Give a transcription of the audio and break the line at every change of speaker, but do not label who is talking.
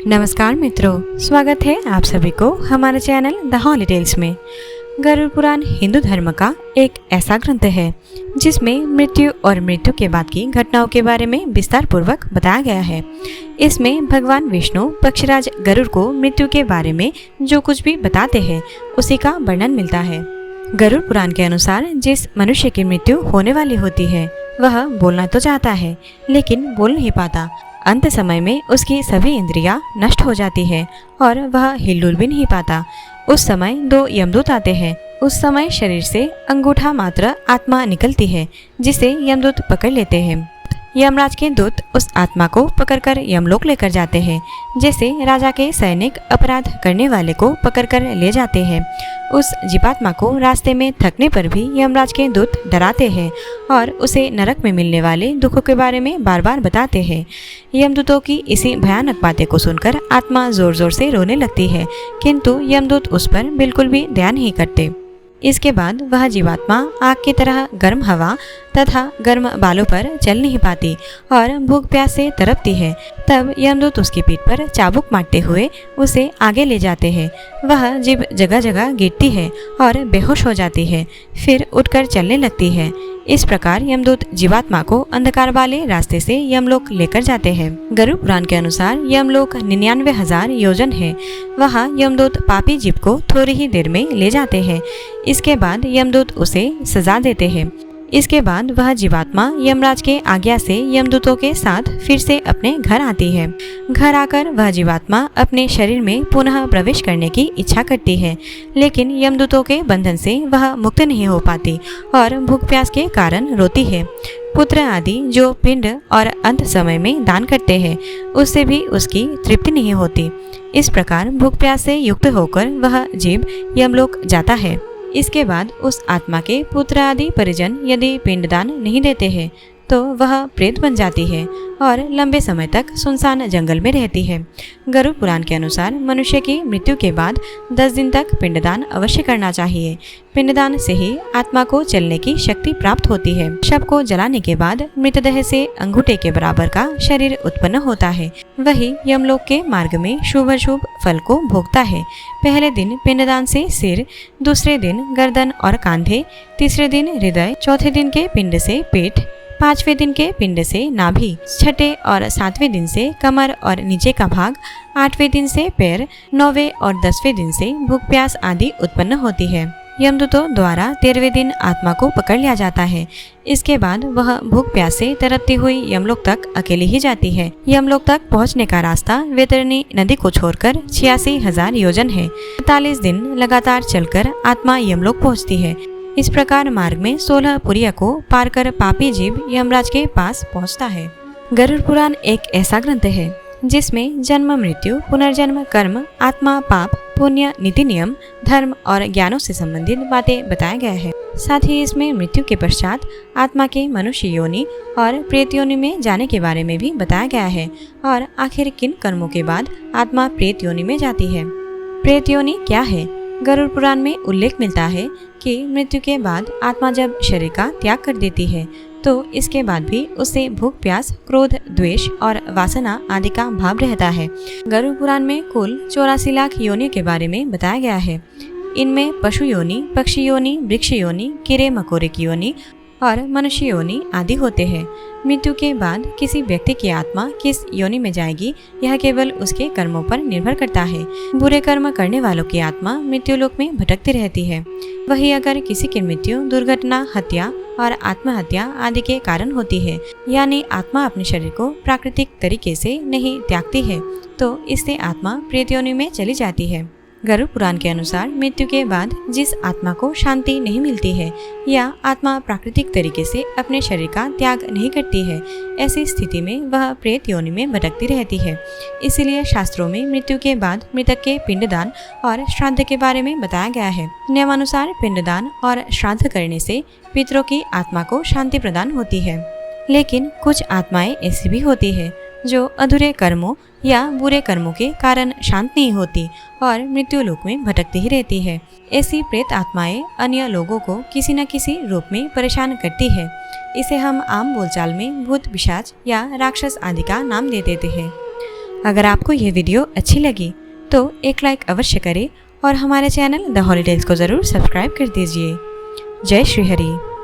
नमस्कार मित्रों, स्वागत है आप सभी को हमारे चैनल द हॉली टेल्स में। गरुड़ पुराण हिंदू धर्म का एक ऐसा ग्रंथ है जिसमें मृत्यु और मृत्यु के बाद की घटनाओं के बारे में विस्तार पूर्वक बताया गया है। इसमें भगवान विष्णु पक्षीराज गरुड़ को मृत्यु के बारे में जो कुछ भी बताते हैं उसी का वर्णन मिलता है। गरुड़ पुराण के अनुसार जिस मनुष्य की मृत्यु होने वाली होती है वह बोलना तो चाहता है लेकिन बोल नहीं पाता। अंत समय में उसकी सभी इंद्रियां नष्ट हो जाती है और वह हिलडुल भी नहीं पाता। उस समय दो यमदूत आते हैं। उस समय शरीर से अंगूठा मात्र आत्मा निकलती है जिसे यमदूत पकड़ लेते हैं। यमराज के दूत उस आत्मा को पकड़कर यमलोक लेकर जाते हैं। जैसे राजा के सैनिक अपराध करने वाले को पकड़कर ले जाते हैं। उस जीवात्मा को रास्ते में थकने पर भी यमराज के दूत डराते हैं और उसे नरक में मिलने वाले दुखों के बारे में बार बार बताते हैं। यमदूतों की इसी भयानक बातें को सुनकर आत्मा जोर जोर से रोने लगती है, किंतु यमदूत उस पर बिल्कुल भी ध्यान नहीं करते। इसके बाद वह जीवात्मा आग की तरह गर्म हवा तथा गर्म बालों पर चल नहीं पाती और भूख प्यास से तड़पती है। तब यमदूत उसकी पीठ पर चाबुक मारते हुए उसे आगे ले जाते हैं। वह जीभ जगह जगह गिरती है और बेहोश हो जाती है, फिर उठकर चलने लगती है। इस प्रकार यमदूत जीवात्मा को अंधकार वाले रास्ते से यमलोक लेकर जाते हैं। गरुड़ पुराण के अनुसार यमलोक 99,000 योजन है। वहाँ यमदूत पापी जीव को थोड़ी ही देर में ले जाते हैं। इसके बाद यमदूत उसे सजा देते हैं। इसके बाद वह जीवात्मा यमराज के आज्ञा से यमदूतों के साथ फिर से अपने घर आती है। घर आकर वह जीवात्मा अपने शरीर में पुनः प्रवेश करने की इच्छा करती है, लेकिन यमदूतों के बंधन से वह मुक्त नहीं हो पाती और भूख प्यास के कारण रोती है। पुत्र आदि जो पिंड और अंत समय में दान करते हैं उससे भी उसकी तृप्ति नहीं होती। इस प्रकार भूख प्यास से युक्त होकर वह जीव यमलोक जाता है। इसके बाद उस आत्मा के पुत्र आदि परिजन यदि पिंडदान नहीं देते हैं तो वह प्रेत बन जाती है और लंबे समय तक सुनसान जंगल में रहती है। गरुड़ पुराण के अनुसार मनुष्य की मृत्यु के बाद 10 दिन तक पिंडदान अवश्य करना चाहिए। पिंडदान से ही आत्मा को चलने की शक्ति प्राप्त होती है। शव को जलाने के बाद मृतदेह से अंगूठे के बराबर का शरीर उत्पन्न होता है। वही यमलोक के मार्ग में शुभ अशुभ फल को भोगता है। पहले दिन पिंडदान से सिर, दूसरे दिन गर्दन और कांधे, तीसरे दिन हृदय, चौथे दिन के पिंड से पेट, 5वें दिन के पिंड से नाभि, छठे और 7वें दिन से कमर और नीचे का भाग, 8वें दिन से पैर, 9वें और 10वें दिन से भूख प्यास आदि उत्पन्न होती है। यमदूतों द्वारा 13वें दिन आत्मा को पकड़ लिया जाता है। इसके बाद वह भूख प्यास से तड़पती हुई यमलोक तक अकेली ही जाती है। यमलोक तक पहुंचने का रास्ता वैतरणी नदी को छोड़कर 86,000 योजन है। 45 दिन लगातार चलकर आत्मा यमलोक पहुंचती है। इस प्रकार मार्ग में 16 पुरिया को पार कर पापी जीव यमराज के पास पहुंचता है। गरुड़ पुराण एक ऐसा ग्रंथ है जिसमें जन्म, मृत्यु, पुनर्जन्म, कर्म, आत्मा, पाप, पुण्य, नीति नियम, धर्म और ज्ञानों से संबंधित बातें बताया गया है। साथ ही इसमें मृत्यु के पश्चात आत्मा के मनुष्य योनि और प्रेत योनि में जाने के बारे में भी बताया गया है और आखिर किन कर्मों के बाद आत्मा प्रेत योनि में जाती है। प्रेत योनि क्या है? गरुड़ पुराण में उल्लेख मिलता है कि मृत्यु के बाद आत्मा जब शरीर का त्याग कर देती है तो इसके बाद भी उसे भूख प्यास, क्रोध, द्वेष और वासना आदि का भाव रहता है। गरुड़ पुराण में कुल 84 लाख योनियों के बारे में बताया गया है। इनमें पशु योनि, पक्षी योनि, वृक्ष योनि, कीड़े मकोड़े की योनि और मनुष्य योनि आदि होते हैं। मृत्यु के बाद किसी व्यक्ति की आत्मा किस योनि में जाएगी यह केवल उसके कर्मों पर निर्भर करता है। बुरे कर्म करने वालों की आत्मा मृत्युलोक में भटकती रहती है। वही अगर किसी की मृत्यु दुर्घटना, हत्या और आत्महत्या आदि के कारण होती है, यानी आत्मा अपने शरीर को प्राकृतिक तरीके से नहीं त्यागती है, तो इससे आत्मा प्रेत योनि में चली जाती है। गरुड़ पुराण के अनुसार मृत्यु के बाद जिस आत्मा को शांति नहीं मिलती है या आत्मा प्राकृतिक तरीके से अपने शरीर का त्याग नहीं करती है, ऐसी स्थिति में वह प्रेत योनि में भटकती रहती है। इसीलिए शास्त्रों में मृत्यु के बाद मृतक के पिंडदान और श्राद्ध के बारे में बताया गया है। नियमानुसार पिंडदान और श्राद्ध करने से पितरों की आत्मा को शांति प्रदान होती है। लेकिन कुछ आत्माएं ऐसी भी होती है जो अधूरे कर्मों या बुरे कर्मों के कारण शांत नहीं होती और मृत्यु लोक में भटकती ही रहती है। ऐसी प्रेत आत्माएं अन्य लोगों को किसी न किसी रूप में परेशान करती है। इसे हम आम बोलचाल में भूत, पिशाच या राक्षस आदि का नाम दे देते हैं। अगर आपको ये वीडियो अच्छी लगी तो एक लाइक अवश्य करें और हमारे चैनल द हॉलीडेज को ज़रूर सब्सक्राइब कर दीजिए। जय श्री हरि।